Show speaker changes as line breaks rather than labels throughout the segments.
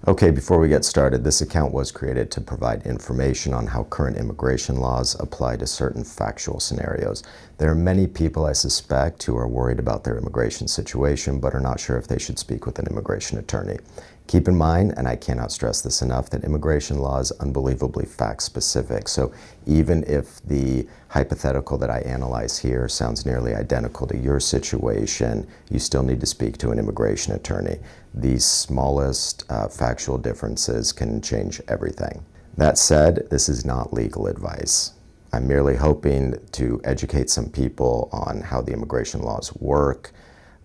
Okay, before we get started, this account was created to provide information on how current immigration laws apply to certain factual scenarios. There are many people, I suspect, who are worried about their immigration situation but are not sure if they should speak with an immigration attorney. Keep in mind, and I cannot stress this enough, that immigration law is unbelievably fact-specific. So even if the hypothetical that I analyze here sounds nearly identical to your situation, you still need to speak to an immigration attorney. The smallest factual differences can change everything. That said, this is not legal advice. I'm merely hoping to educate some people on how the immigration laws work,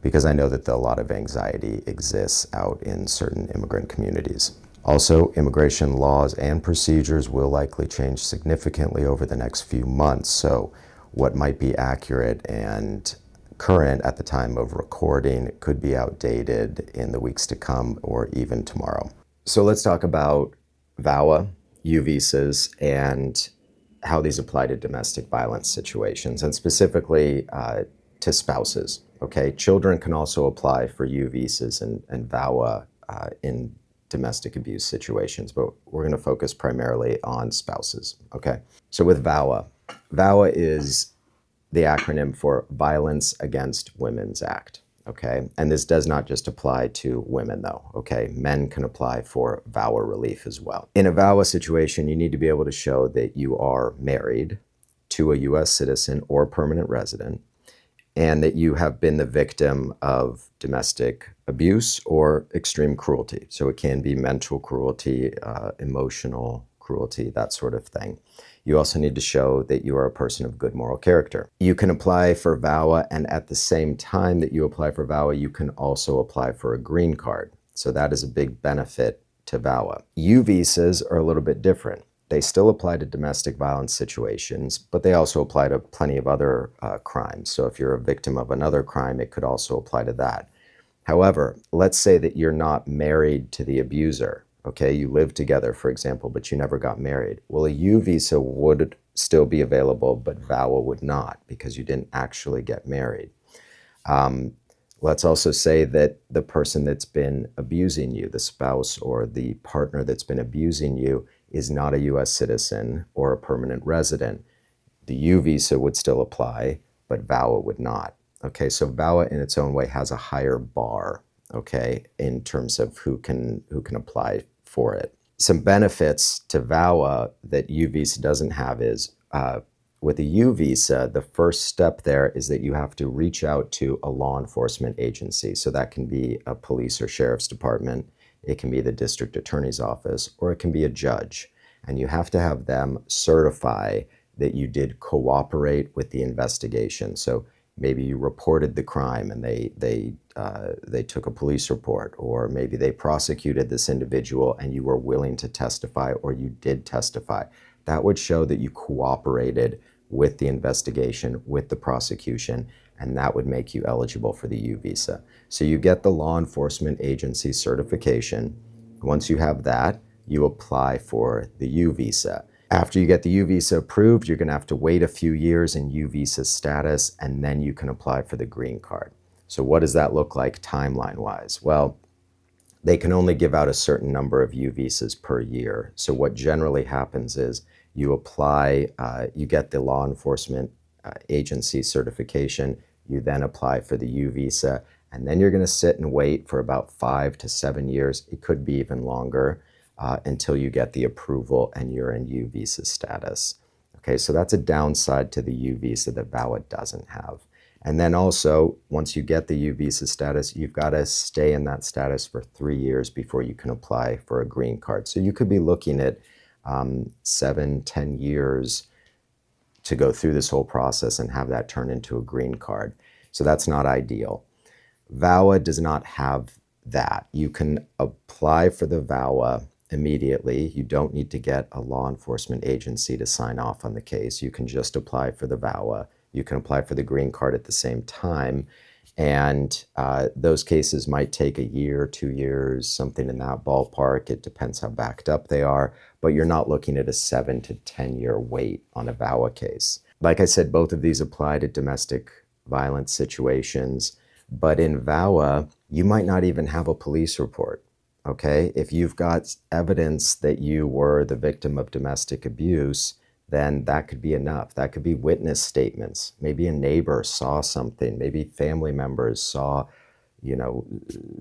because I know that a lot of anxiety exists out in certain immigrant communities. Also, immigration laws and procedures will likely change significantly over the next few months, so what might be accurate and current at the time of recording could be outdated in the weeks to come or even tomorrow. So let's talk about VAWA, U visas, and how these apply to domestic violence situations, and specifically to spouses. Okay, children can also apply for U visas and VAWA in domestic abuse situations, but we're going to focus primarily on spouses. Okay, so with VAWA, VAWA is the acronym for Violence Against Women's Act. Okay, and this does not just apply to women though. Okay, men can apply for VAWA relief as well. In a VAWA situation, you need to be able to show that you are married to a U.S. citizen or permanent resident, and that you have been the victim of domestic abuse or extreme cruelty. So it can be mental cruelty, emotional cruelty, that sort of thing. You also need to show that you are a person of good moral character. You can apply for VAWA, and at the same time that you apply for VAWA, you can also apply for a green card. So that is a big benefit to VAWA. U visas are a little bit different. They still apply to domestic violence situations, but they also apply to plenty of other crimes. So if you're a victim of another crime, it could also apply to that. However, let's say that you're not married to the abuser. Okay, you live together, for example, but you never got married. Well, a U visa would still be available, but VAWA would not, because you didn't actually get married. Let's also say that the person that's been abusing you, the spouse or the partner that's been abusing you, is not a U.S. citizen or a permanent resident. The U visa would still apply, but VAWA would not. Okay, so VAWA in its own way has a higher bar, okay, in terms of who can apply for it. Some benefits to VAWA that U visa doesn't have is, with a U visa, the first step there is that you have to reach out to a law enforcement agency. So that can be a police or sheriff's department, it can be the district attorney's office, or it can be a judge. And you have to have them certify that you did cooperate with the investigation. So maybe you reported the crime and they took a police report, or maybe they prosecuted this individual and you were willing to testify, or you did testify. That would show that you cooperated with the investigation, with the prosecution, and that would make you eligible for the U visa. So you get the law enforcement agency certification. Once you have that, you apply for the U visa. After you get the U visa approved, you're going to have to wait a few years in U visa status, and then you can apply for the green card. So what does that look like timeline-wise? Well, they can only give out a certain number of U visas per year. So what generally happens is you apply, you get the law enforcement agency certification, you then apply for the U visa, and then you're going to sit and wait for about 5 to 7 years. It could be even longer until you get the approval and you're in U visa status. Okay, so that's a downside to the U visa that VAWA doesn't have. And then also, once you get the U visa status, you've got to stay in that status for 3 years before you can apply for a green card. So you could be looking at 7-10 years to go through this whole process and have that turn into a green card. So that's not ideal. VAWA does not have that. You can apply for the VAWA immediately. You don't need to get a law enforcement agency to sign off on the case. You can just apply for the VAWA. You can apply for the green card at the same time. And those cases might take a year, 2 years, something in that ballpark. It depends how backed up they are, but you're not looking at a 7 to 10 year wait on a VAWA case. Like I said, both of these apply to domestic violence situations, but in VAWA, you might not even have a police report. okay? If you've got evidence that you were the victim of domestic abuse, then that could be enough. That could be witness statements. Maybe a neighbor saw something. Maybe family members saw, you know,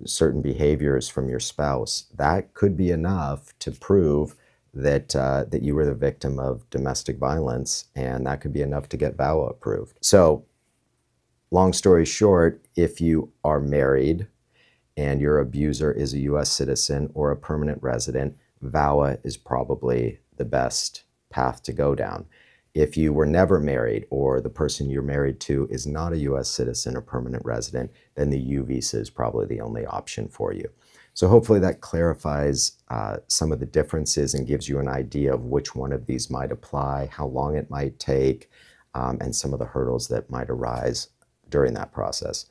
certain behaviors from your spouse. That could be enough to prove that that you were the victim of domestic violence, and that could be enough to get VAWA approved. So, long story short, if you are married and your abuser is a US citizen or a permanent resident, VAWA is probably the best path to go down. If you were never married or the person you're married to is not a US citizen or permanent resident, then the U visa is probably the only option for you. So hopefully that clarifies some of the differences and gives you an idea of which one of these might apply, how long it might take, and some of the hurdles that might arise during that process.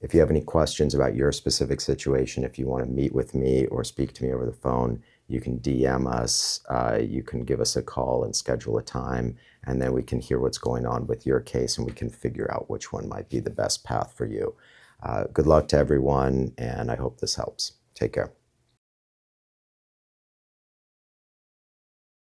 If you have any questions about your specific situation, if you want to meet with me or speak to me over the phone, you can DM us, you can give us a call and schedule a time, and then we can hear what's going on with your case and we can figure out which one might be the best path for you. Good luck to everyone, and I hope this helps. Take care.